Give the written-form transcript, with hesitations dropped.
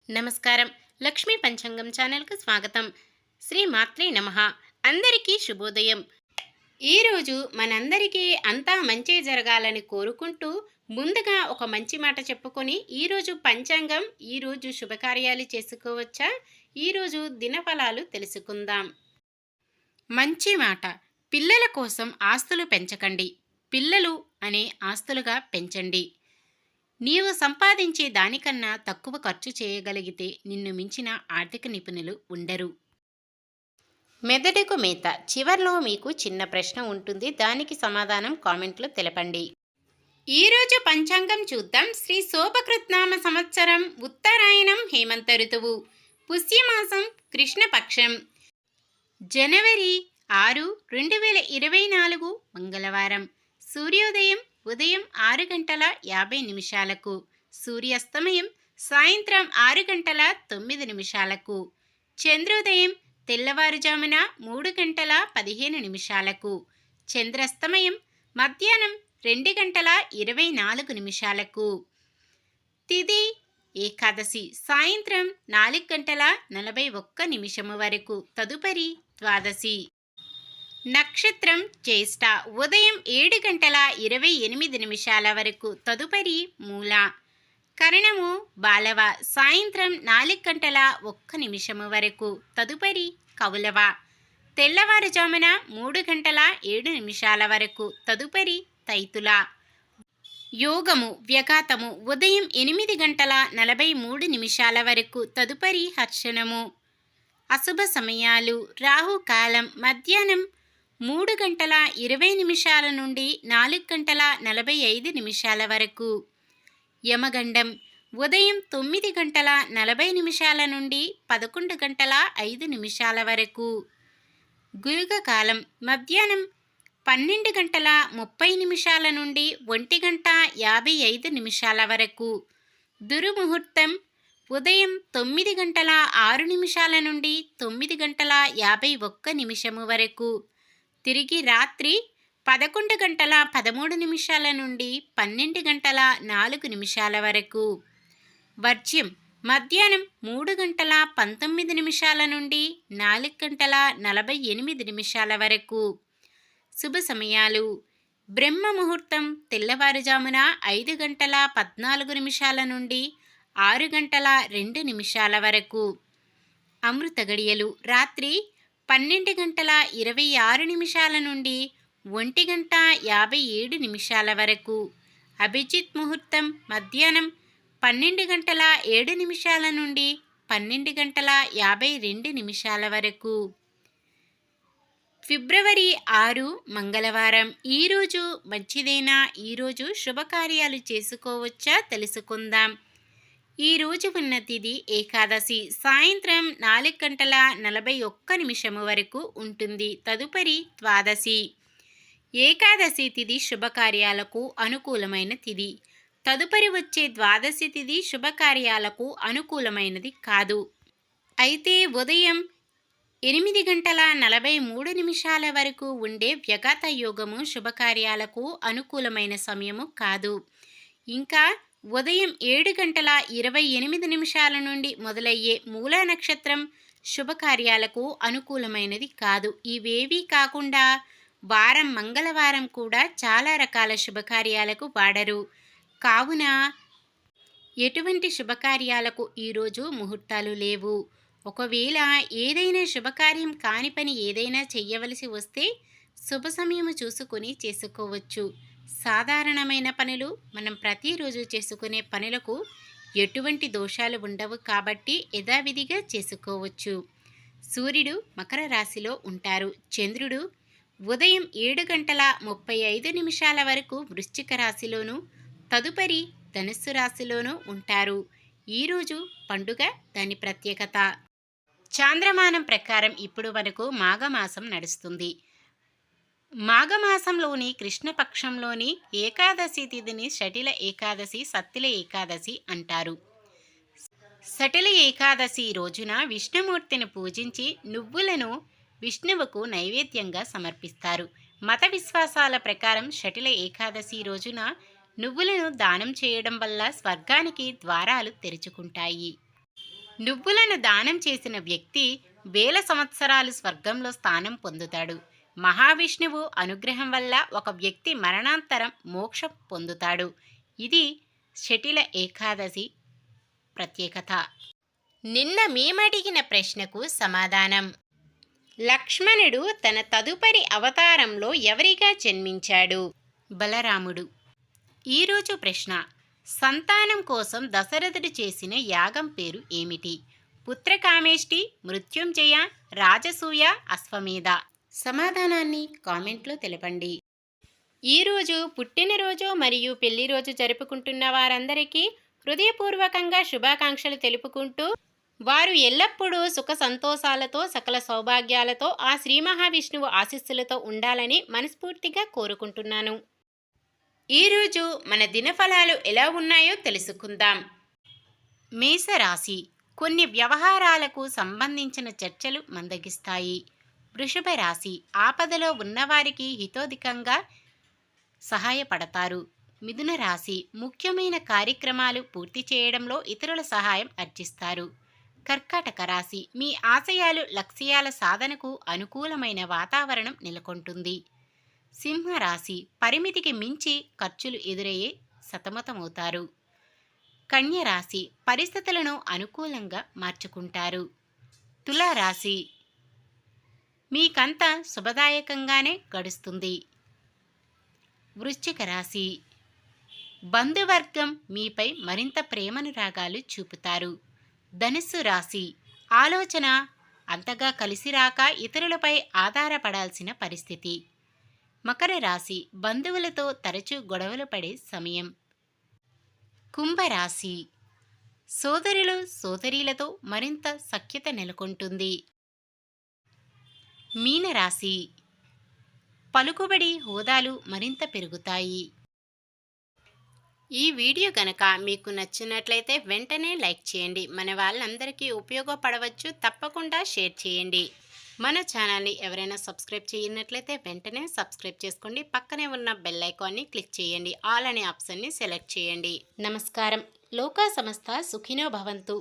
నమస్కారం. లక్ష్మీ పంచాంగం ఛానల్‌కు స్వాగతం. శ్రీ మాత్రే నమః. అందరికీ శుభోదయం. ఈరోజు మనందరికీ అంతా మంచే జరగాలని కోరుకుంటూ ముందుగా ఒక మంచి మాట చెప్పుకొని ఈరోజు పంచాంగం, ఈరోజు శుభకార్యాలు చేసుకోవచ్చా, ఈరోజు దినఫలాలు తెలుసుకుందాం. మంచి మాట. పిల్లల కోసం ఆస్తులు పెంచకండి. పిల్లలు అనే ఆస్తులుగా పెంచండి. నీవు సంపాదించే దానికన్నా తక్కువ ఖర్చు చేయగలిగితే నిన్ను మించిన ఆర్థిక నిపుణులు ఉండరు. మెదడుకు మేత. చివర్లో మీకు చిన్న ప్రశ్న ఉంటుంది, దానికి సమాధానం కామెంట్లో తెలపండి. ఈరోజు పంచాంగం చూద్దాం. శ్రీ శోభకృత్నామ సంవత్సరం, ఉత్తరాయణం, హేమంత ఋతువు, పుష్యమాసం, కృష్ణపక్షం, జనవరి 6, 2024 మంగళవారం. సూర్యోదయం ఉదయం 6 గంటల 50 నిమిషాలకు, సూర్యాస్తమయం సాయంత్రం 6 గంటల 9 నిమిషాలకు, చంద్రోదయం తెల్లవారుజామున 3 గంటల 15 నిమిషాలకు, చంద్రాస్తమయం మధ్యాహ్నం 2 గంటల 24 నిమిషాలకు. తిథి ఏకాదశి సాయంత్రం 4 గంటల 41 నిమిషము వరకు, తదుపరి ద్వాదశి. నక్షత్రం జ్యేష్ఠ ఉదయం 7 గంటల 28 నిమిషాల వరకు, తదుపరి మూల. కరణము బాలవ సాయంత్రం 4 గంటల 1 నిమిషము వరకు, తదుపరి కౌలవ. తెల్లవారుజామున 3 గంటల 7 నిమిషాల వరకు, తదుపరి తైతుల. యోగము వ్యఘాతము ఉదయం 8 గంటల 43 నిమిషాల వరకు, తదుపరి హర్షణము. అశుభ సమయాలు రాహుకాలం మధ్యాహ్నం 3 గంటల 20 నిమిషాల నుండి 4 గంటల 45 నిమిషాల వరకు. యమగండం ఉదయం 9 గంటల 40 నిమిషాల నుండి 11 గంటల 5 నిమిషాల వరకు. గుళికకాలం మధ్యాహ్నం 12 గంటల 30 నిమిషాల నుండి 1 గంట 55 నిమిషాల వరకు. దుర్ముహూర్తం ఉదయం 9 గంటల 6 నిమిషాల నుండి 9 గంటల 51 నిమిషము వరకు. తిరిగి రాత్రి 11 గంటల 13 నిమిషాల నుండి 12 గంటల 4 నిమిషాల వరకు. వర్జ్యం మధ్యాహ్నం 3 గంటల 19 నిమిషాల నుండి 4 గంటల 48 నిమిషాల వరకు. శుభ సమయాలు బ్రహ్మ ముహూర్తం తెల్లవారుజామున 5 గంటల 14 నిమిషాల నుండి 6 గంటల 2 నిమిషాల వరకు. అమృత గడియలు రాత్రి 12 గంటల 26 నిమిషాల నుండి 1 గంట 57 నిమిషాల వరకు. అభిజిత్ ముహూర్తం మధ్యాహ్నం 12 గంటల 7 నిమిషాల నుండి 12 గంటల 52 నిమిషాల వరకు. ఫిబ్రవరి 6 మంగళవారం. ఈరోజు మంచిదేనా? ఈరోజు శుభకార్యాలు చేసుకోవచ్చా తెలుసుకుందాం. ఈరోజు ఉన్న తిథి ఏకాదశి సాయంత్రం 4 గంటల 41 నిమిషము వరకు ఉంటుంది, తదుపరి ద్వాదశి. ఏకాదశి తిథి శుభకార్యాలకు అనుకూలమైన తిథి. తదుపరి వచ్చే ద్వాదశి తిథి శుభకార్యాలకు అనుకూలమైనది కాదు. అయితే ఉదయం 8 గంటల 43 నిమిషాల వరకు ఉండే వ్యఘాత యోగము శుభకార్యాలకు అనుకూలమైన సమయము కాదు. ఇంకా ఉదయం 7 గంటల 28 నిమిషాల నుండి మొదలయ్యే మూలా నక్షత్రం శుభకార్యాలకు అనుకూలమైనది కాదు. ఇవేవీ కాకుండా వారం మంగళవారం కూడా చాలా రకాల శుభకార్యాలకు వాడరు. కావున ఎటువంటి శుభకార్యాలకు ఈరోజు ముహూర్తాలు లేవు. ఒకవేళ ఏదైనా శుభకార్యం కాని పని ఏదైనా చెయ్యవలసి వస్తే శుభ సమయము చూసుకొని చేసుకోవచ్చు. సాధారణమైన పనులు మనం ప్రతిరోజు చేసుకునే పనులకు ఎటువంటి దోషాలు ఉండవు కాబట్టి యథావిధిగా చేసుకోవచ్చు. సూర్యుడు మకర రాశిలో ఉంటారు. చంద్రుడు ఉదయం 7 గంటల 35 నిమిషాల వరకు వృశ్చిక రాశిలోను, తదుపరి ధనుస్సు రాశిలోనూ ఉంటారు. ఈరోజు పండుగ, దాని ప్రత్యేకత. చాంద్రమానం ప్రకారం ఇప్పుడు మనకు మాఘమాసం నడుస్తుంది. మాఘమాసంలోని కృష్ణపక్షంలోని ఏకాదశి తిథిని షటిల ఏకాదశి, సత్తిల ఏకాదశి అంటారు. షటిల ఏకాదశి రోజున విష్ణుమూర్తిని పూజించి నువ్వులను విష్ణువుకు నైవేద్యంగా సమర్పిస్తారు. మత విశ్వాసాల ప్రకారం షటిల ఏకాదశి రోజున నువ్వులను దానం చేయడం వల్ల స్వర్గానికి ద్వారాలు తెరుచుకుంటాయి. నువ్వులను దానం చేసిన వ్యక్తి వేల సంవత్సరాలు స్వర్గంలో స్థానం పొందుతాడు. మహావిష్ణువు అనుగ్రహం వల్ల ఒక వ్యక్తి మరణాంతరం మోక్షం పొందుతాడు. ఇది శటిల ఏకాదశి ప్రత్యేకత. నిన్న మేమడిగిన ప్రశ్నకు సమాధానం. లక్ష్మణుడు తన తదుపరి అవతారంలో ఎవరిగా జన్మించాడు? బలరాముడు. ఈరోజు ప్రశ్న: సంతానం కోసం దశరథుడు చేసిన యాగం పేరు ఏమిటి? పుత్రకామేష్టి, మృత్యుంజయ, రాజసూయ, అశ్వమేధ. సమాధానాన్ని కామెంట్లో తెలపండి. ఈరోజు పుట్టినరోజు మరియు పెళ్లి రోజు జరుపుకుంటున్న వారందరికీ హృదయపూర్వకంగా శుభాకాంక్షలు తెలుపుకుంటూ, వారు ఎల్లప్పుడూ సుఖ సంతోషాలతో సకల సౌభాగ్యాలతో ఆ శ్రీ మహావిష్ణువు ఆశీస్సులతో ఉండాలని మనస్ఫూర్తిగా కోరుకుంటున్నాను. ఈరోజు మన దినఫలాలు ఎలా ఉన్నాయో తెలుసుకుందాం. మేషరాశి. కొన్ని వ్యవహారాలకు సంబంధించిన చర్చలు మందగిస్తాయి. వృషభ రాశి. ఆపదలో ఉన్నవారికి హితోధికంగా సహాయపడతారు. మిథున రాశి. ముఖ్యమైన కార్యక్రమాలు పూర్తి చేయడంలో ఇతరుల సహాయం అర్జిస్తారు. కర్కాటక రాశి. మీ ఆశయాలు లక్ష్యాల సాధనకు అనుకూలమైన వాతావరణం నెలకొంటుంది. సింహరాశి. పరిమితికి మించి ఖర్చులు ఎదురయ్యే సతమతమవుతారు. కన్యరాశి. పరిస్థితులను అనుకూలంగా మార్చుకుంటారు. తులారాశి. మీకంతా శుభదాయకంగానే గడుస్తుంది. వృశ్చిక రాశి. బంధువర్గం మీపై మరింత ప్రేమనురాగాలు చూపుతారు. ధనుస్సు రాశి. ఆలోచన అంతగా కలిసిరాక ఇతరులపై ఆధారపడాల్సిన పరిస్థితి. మకర రాశి. బంధువులతో తరచూ గొడవలు పడే సమయం. కుంభరాశి. సోదరులు సోదరీలతో మరింత సఖ్యత నెలకొంటుంది. మీనరాశి. పలుకుబడి హోదాలు మరింత పెరుగుతాయి. ఈ వీడియో కనుక మీకు నచ్చినట్లయితే వెంటనే లైక్ చేయండి. మన వాళ్ళందరికీ ఉపయోగపడవచ్చు. తప్పకుండా షేర్ చేయండి. మన ఛానల్ని ఎవరైనా సబ్స్క్రైబ్ చేయనట్లయితే వెంటనే సబ్స్క్రైబ్ చేసుకోండి. పక్కనే ఉన్న బెల్ ఐకాన్ని క్లిక్ చేయండి. ఆల్ అనే ఆప్షన్ని సెలెక్ట్ చేయండి. నమస్కారం. లోకా సమస్త సుఖినో భవంతు.